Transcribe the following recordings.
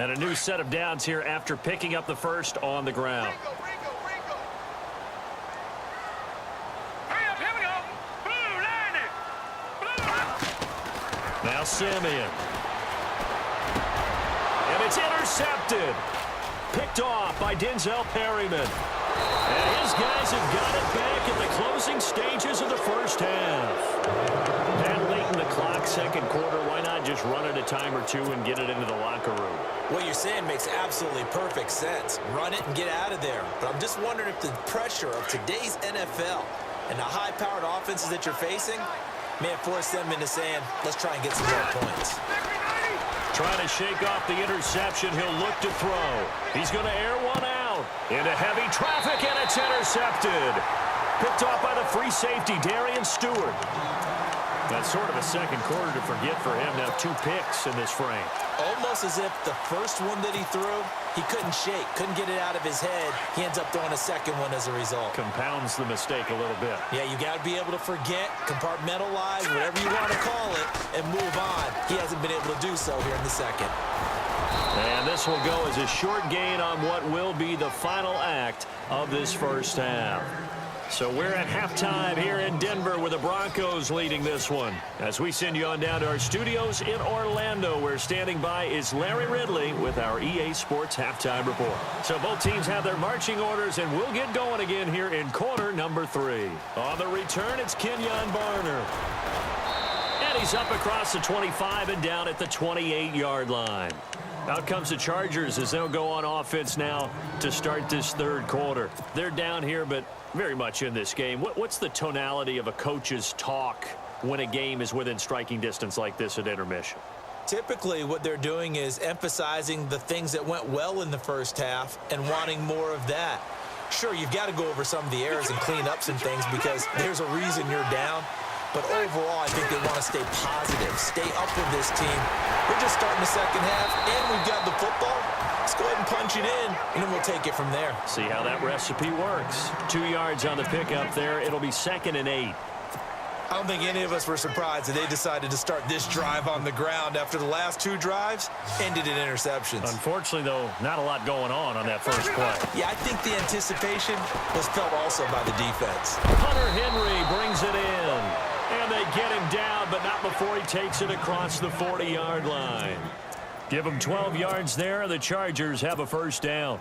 And a new set of downs here after picking up the first on the ground. Now Simeon. And it's intercepted. Picked off by Denzel Perryman. And his guys have got it back in the closing stages of the first half. That late in the clock, second quarter, why not just run it a time or two and get it into the locker room? What you're saying makes absolutely perfect sense. Run it and get out of there. But I'm just wondering if the pressure of today's NFL and the high-powered offenses that you're facing may have forced them into saying, let's try and get some more points. Trying to shake off the interception. He'll look to throw. He's going to air one out. Into heavy traffic, and it's intercepted. Picked off by the free safety, Darian Stewart. That's sort of a second quarter to forget for him. Now 2 picks in this frame. Almost as if the first one that he threw, he couldn't shake, couldn't get it out of his head. He ends up throwing a second one as a result. Compounds the mistake a little bit. Yeah, you got to be able to forget, compartmentalize, whatever you want to call it, and move on. He hasn't been able to do so here in the second. And this will go as a short gain on what will be the final act of this first half. So we're at halftime here in Denver with the Broncos leading this one. As we send you on down to our studios in Orlando, where standing by is Larry Ridley with our EA Sports Halftime Report. So both teams have their marching orders, and we'll get going again here in quarter number 3. On the return, it's Kenyon Barner. And he's up across the 25 and down at the 28-yard line. Out comes the Chargers as they'll go on offense now to start this third quarter. They're down here, but very much in this game. What's the tonality of a coach's talk when a game is within striking distance like this at intermission? Typically, what they're doing is emphasizing the things that went well in the first half and wanting more of that. Sure, you've got to go over some of the errors and clean up some things because there's a reason you're down. But overall, I think they want to stay positive, stay up with this team. We're just starting the second half, and we've got the football. Let's go ahead and punch it in, and then we'll take it from there. See how that recipe works. 2 yards on the pickup there. It'll be 2nd and 8. I don't think any of us were surprised that they decided to start this drive on the ground after the last 2 drives ended in interceptions. Unfortunately, though, not a lot going on that first play. Yeah, I think the anticipation was felt also by the defense. Hunter Henry brings it in. And they get him down, but not before he takes it across the 40-yard line. Give him 12 yards there. The Chargers have a first down.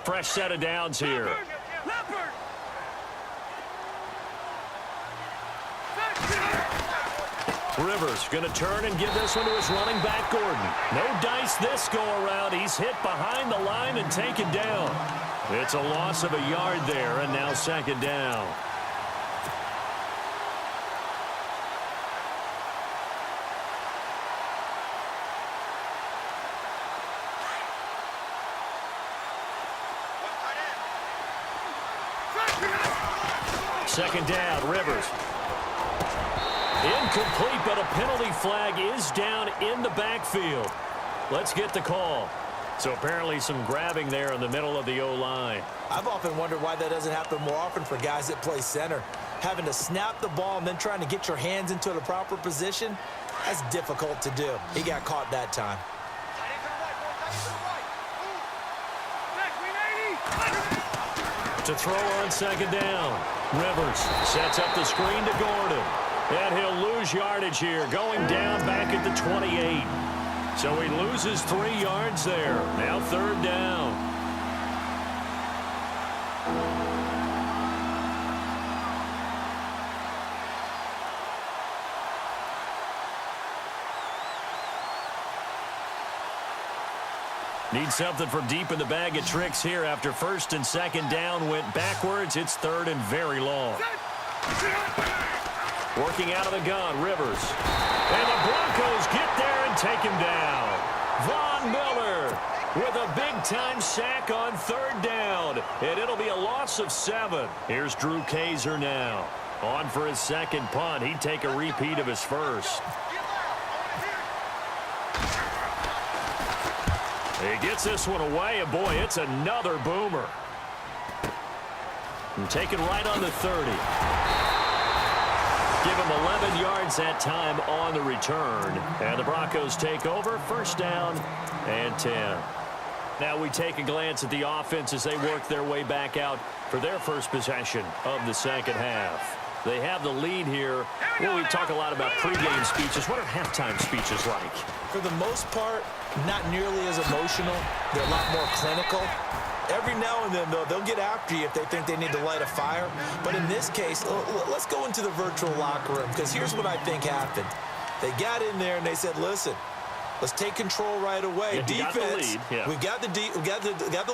Fresh set of downs here. Rivers going to turn and give this one to his running back, Gordon. No dice this go-around. He's hit behind the line and taken down. It's a loss of a yard there, and now 2nd down. Second down, Rivers. Incomplete, but a penalty flag is down in the backfield. Let's get the call. So apparently some grabbing there in the middle of the O-line. I've often wondered why that doesn't happen more often for guys that play center. Having to snap the ball and then trying to get your hands into the proper position, that's difficult to do. He got caught that time. To throw on 2nd down. Rivers sets up the screen to Gordon. And he'll lose yardage here, going down back at the 28. So he loses 3 yards there. Now 3rd down. Need something from deep in the bag of tricks here after 1st and 2nd down went backwards. It's 3rd and very long. Working out of the gun, Rivers. And the Broncos get there and take him down. Von Miller with a big-time sack on 3rd down. And it'll be a loss of 7. Here's Drew Kaiser now. On for his 2nd punt. He'd take a repeat of his first. He gets this one away, and boy, it's another boomer. And taken right on the 30. Give him 11 yards that time on the return. And the Broncos take over, first down and 10. Now we take a glance at the offense as they work their way back out for their first possession of the second half. They have the lead here. Well, we talk a lot about pregame speeches. What are halftime speeches like? For the most part, not nearly as emotional. They're a lot more clinical. Every now and then, though, they'll get after you if they think they need to light a fire. But in this case, let's go into the virtual locker room, because here's what I think happened. They got in there and they said, listen, let's take control right away. Yeah, Defense, we got the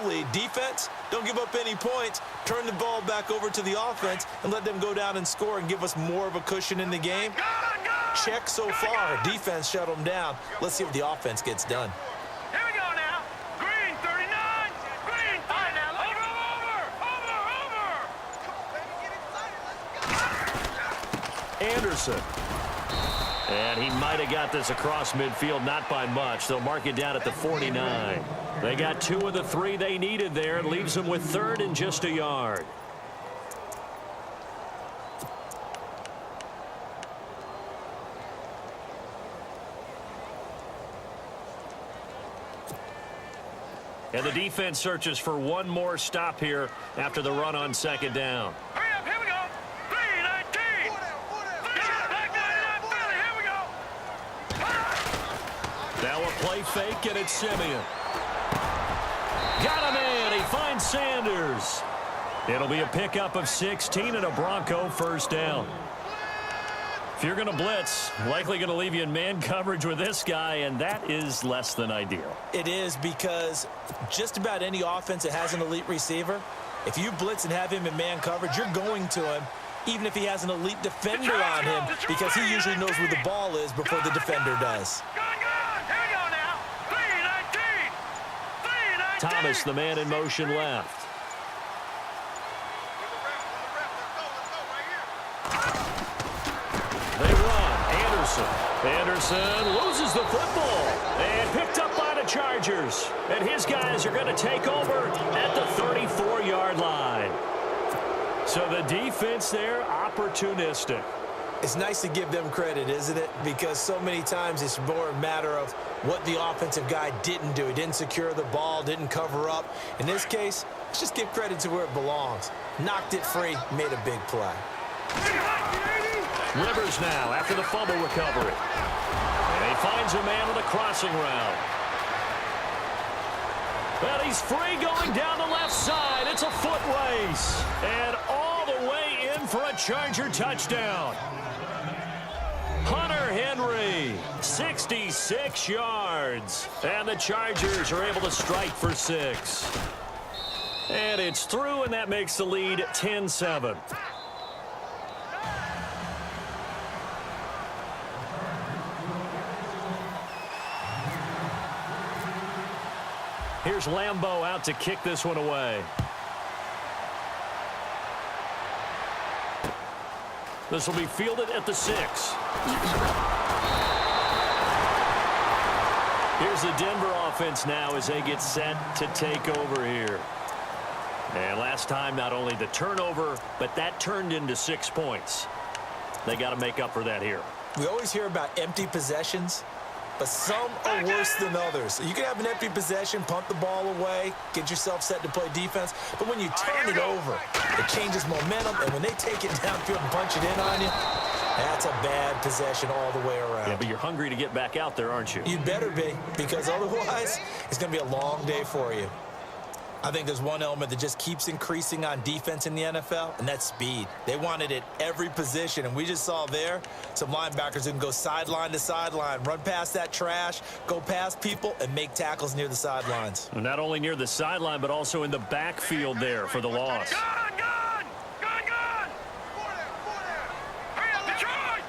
lead. Defense, don't give up any points. Turn the ball back over to the offense and let them go down and score and give us more of a cushion in the game. Check so far. Defense shut them down. Let's see what the offense gets done. Here we go now. Green 39. Green 39. Over. Anderson. And he might have got this across midfield, not by much. They'll mark it down at the 49. They got 2 of the 3 they needed there. It leaves them with third and just a yard. And the defense searches for one more stop here after the run on second down. Hurry up. Here we go. 319. Back 99. Here we go. Now a play fake, and it's Simeon. Got him in. He finds Sanders. It'll be a pickup of 16 and a Bronco first down. If you're going to blitz, likely going to leave you in man coverage with this guy, and that is less than ideal. It is, because just about any offense that has an elite receiver, if you blitz and have him in man coverage, you're going to him, even if he has an elite defender on him, because he usually knows where the ball is before the defender does. Here we go now. 319. 319. Thomas, the man in motion left. They run. Anderson loses the football and picked up by the Chargers. And his guys are going to take over at the 34-yard line. So the defense there, opportunistic. It's nice to give them credit, isn't it? Because so many times it's more a matter of what the offensive guy didn't do. He didn't secure the ball, didn't cover up. In this case, let's just give credit to where it belongs. Knocked it free, made a big play. Rivers now after the fumble recovery. And he finds a man on the crossing route. But he's free going down the left side. It's a foot race. And all the way in for a Charger touchdown. Hunter Henry, 66 yards. And the Chargers are able to strike for 6. And it's through, and that makes the lead 10-7. Here's Lambeau out to kick this one away. This will be fielded at the 6. Here's the Denver offense now as they get set to take over here. And last time, not only the turnover, but that turned into 6 points. They got to make up for that here. We always hear about empty possessions, but some are worse than others. You can have an empty possession, pump the ball away, get yourself set to play defense, but when you turn it over, it changes momentum, and when they take it downfield and punch it in on you, that's a bad possession all the way around. Yeah, but you're hungry to get back out there, aren't you? You better be, because otherwise, it's going to be a long day for you. I think there's one element that just keeps increasing on defense in the NFL, and that's speed. They want it at every position, and we just saw there some linebackers who can go sideline to sideline, run past that trash, go past people, and make tackles near the sidelines. Not only near the sideline, but also in the backfield there for the loss. Gun! Hurry up, Detroit!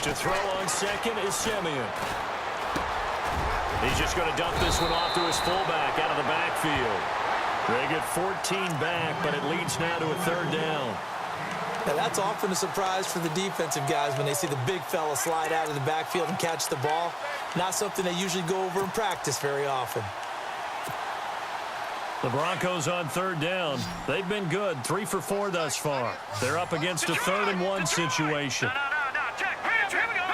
To throw on second is Simeon. He's just going to dump this one off to his fullback out of the backfield. They get 14 back, but it leads now to a third down. Now, that's often a surprise for the defensive guys when they see the big fella slide out of the backfield and catch the ball. Not something they usually go over in practice very often. The Broncos on third down. They've been good, 3 for 4 thus far. They're up against a 3rd and 1 situation. No, check. Here we go.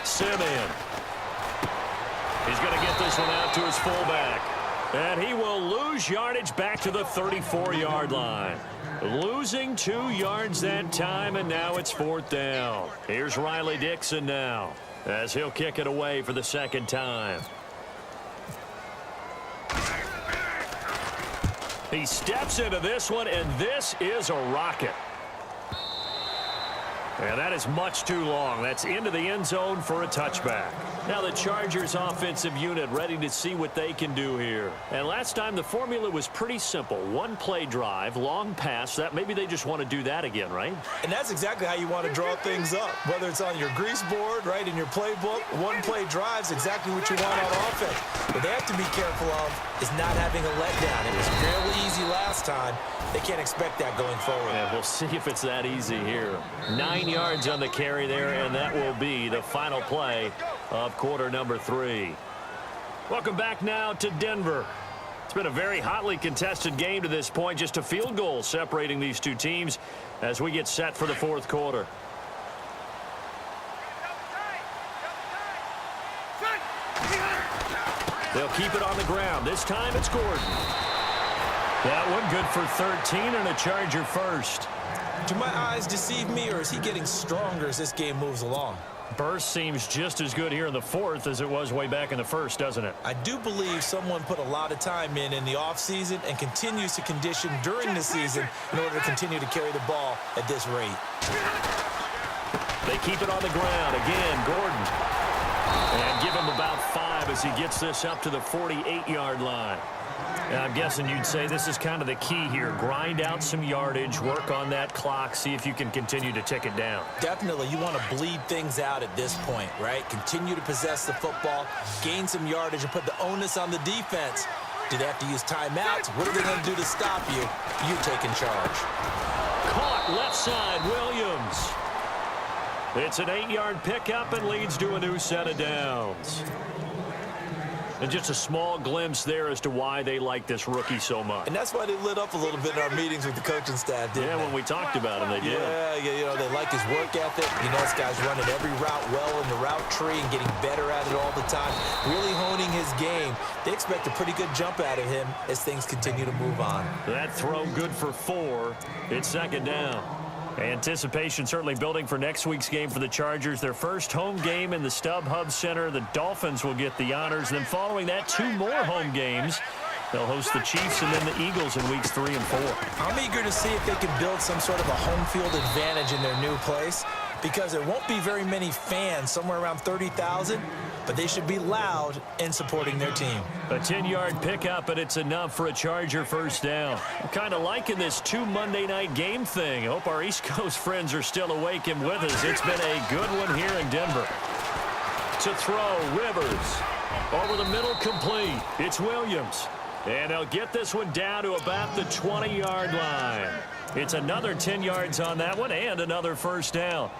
Simeon. He's going to get this one out to his fullback. And he will lose yardage back to the 34-yard line. Losing 2 yards that time, and now it's 4th down. Here's Riley Dixon now, as he'll kick it away for the 2nd time. He steps into this one, and this is a rocket. And that is much too long. That's into the end zone for a touchback. Now the Chargers offensive unit ready to see what they can do here. And last time the formula was pretty simple. 1-play drive, long pass. That maybe they just want to do that again, right? And that's exactly how you want to draw things up. Whether it's on your grease board, right, in your playbook, 1-play drive is exactly what you want on offense. What they have to be careful of is not having a letdown. It was fairly easy last time. They can't expect that going forward. Yeah, we'll see if it's that easy here. 9 yards on the carry there, and that will be the final play of quarter number 3. Welcome back now to Denver. It's been a very hotly contested game to this point. Just a field goal separating these two teams as we get set for the 4th quarter. They'll keep it on the ground. This time it's Gordon. That one good for 13 and a Charger first. Do my eyes deceive me, or is he getting stronger as this game moves along? Burst seems just as good here in the 4th as it was way back in the 1st, doesn't it? I do believe someone put a lot of time in the offseason and continues to condition during the season in order to continue to carry the ball at this rate. They keep it on the ground. Again, Gordon. And give him about 5 as he gets this up to the 48-yard line. And I'm guessing you'd say this is kind of the key here. Grind out some yardage, work on that clock, see if you can continue to tick it down. Definitely. You want to bleed things out at this point, right? Continue to possess the football, gain some yardage, and put the onus on the defense. Do they have to use timeouts? What are they going to do to stop you? You take in charge. Caught left side, Williams. It's an 8-yard pickup and leads to a new set of downs. And just a small glimpse there as to why they like this rookie so much. And that's why they lit up a little bit in our meetings with the coaching staff, didn't they? Yeah, when we talked about him, they did. Yeah, you know, they like his work ethic. You know, this guy's running every route well in the route tree and getting better at it all the time, really honing his game. They expect a pretty good jump out of him as things continue to move on. That throw good for 4. It's 2nd down. Anticipation certainly building for next week's game for the Chargers. Their first home game in the StubHub Center. The Dolphins will get the honors. Then following that, 2 more home games. They'll host the Chiefs and then the Eagles in weeks 3 and 4. I'm eager to see if they can build some sort of a home field advantage in their new place, because there won't be very many fans, somewhere around 30,000, but they should be loud in supporting their team. A 10-yard pickup, and it's enough for a Charger first down. I'm kind of liking this 2 Monday night game thing. I hope our East Coast friends are still awake and with us. It's been a good one here in Denver. To throw, Rivers. Over the middle, complete. It's Williams. And they'll get this one down to about the 20-yard line. It's another 10 yards on that one and another first down.